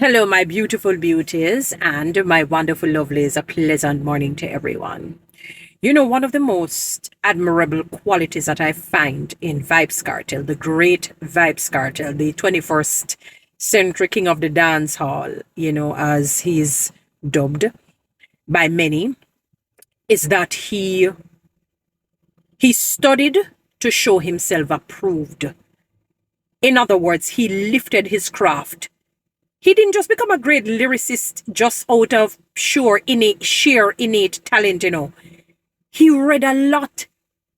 Hello, my beautiful beauties and my wonderful lovelies. A pleasant morning to everyone. You know, one of the most admirable qualities that I find in Vybz Kartel, the great Vybz Kartel, the 21st century king of the dance hall, as he's dubbed by many, is that he studied to show himself approved. In other words, he lifted his craft. He didn't just become a great lyricist just out of sheer innate talent. He read a lot.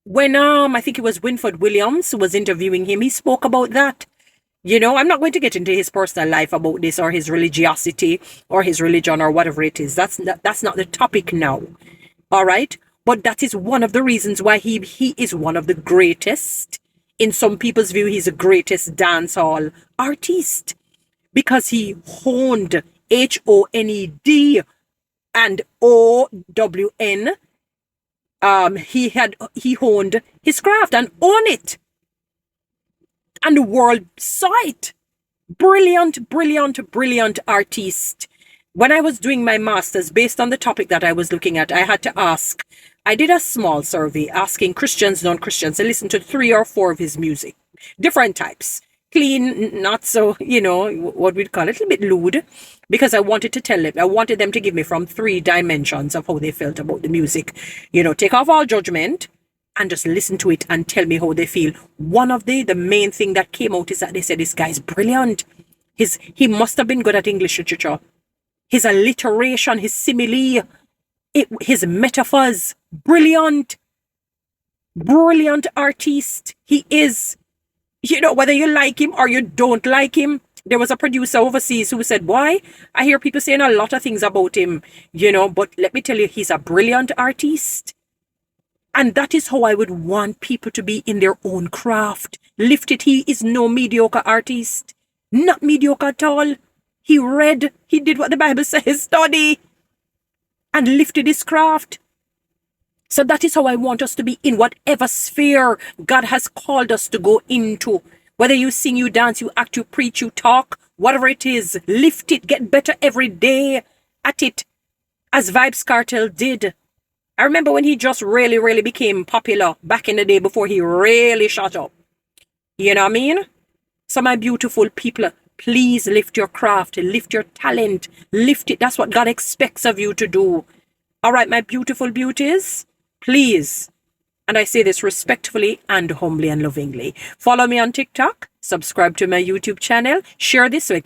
When I think it was Winford Williams who was interviewing him, he spoke about that. I'm not going to get into his personal life about this or his religiosity or his religion or whatever it is. That's not the topic now. All right? But that is one of the reasons why he is one of the greatest. In some people's view, he's the greatest dancehall artist. Because he honed HONED and OWN. He honed his craft and owned it. And the world saw it. Brilliant, brilliant, brilliant artist. When I was doing my master's, based on the topic that I was looking at, I had to ask. I did a small survey asking Christians, non-Christians to listen to 3 or 4 of his music. Different types. Clean, not so, what we'd call it, a little bit lewd, because I wanted them to give me from 3 dimensions of how they felt about the music. Take off all judgment and just listen to it and tell me how they feel. One of the main thing that came out is that they said, this guy's brilliant. He must have been good at English literature. His alliteration, his simile, his metaphors, brilliant. Brilliant artist. He is. Whether you like him or you don't like him, there was a producer overseas who said, boy, I hear people saying a lot of things about him, but let me tell you, he's a brilliant artist. And that is how I would want people to be in their own craft. Lifted, he is no mediocre artist. Not mediocre at all. He read, he did what the Bible says, study, and lifted his craft. So that is how I want us to be in whatever sphere God has called us to go into. Whether you sing, you dance, you act, you preach, you talk, whatever it is, lift it, get better every day at it, as Vybz Kartel did. I remember when he just really, really became popular back in the day before he really shot up. You know what I mean? So my beautiful people, please lift your craft, lift your talent, lift it. That's what God expects of you to do. All right, my beautiful beauties. Please, and I say this respectfully and humbly and lovingly, follow me on TikTok, subscribe to my YouTube channel, share this so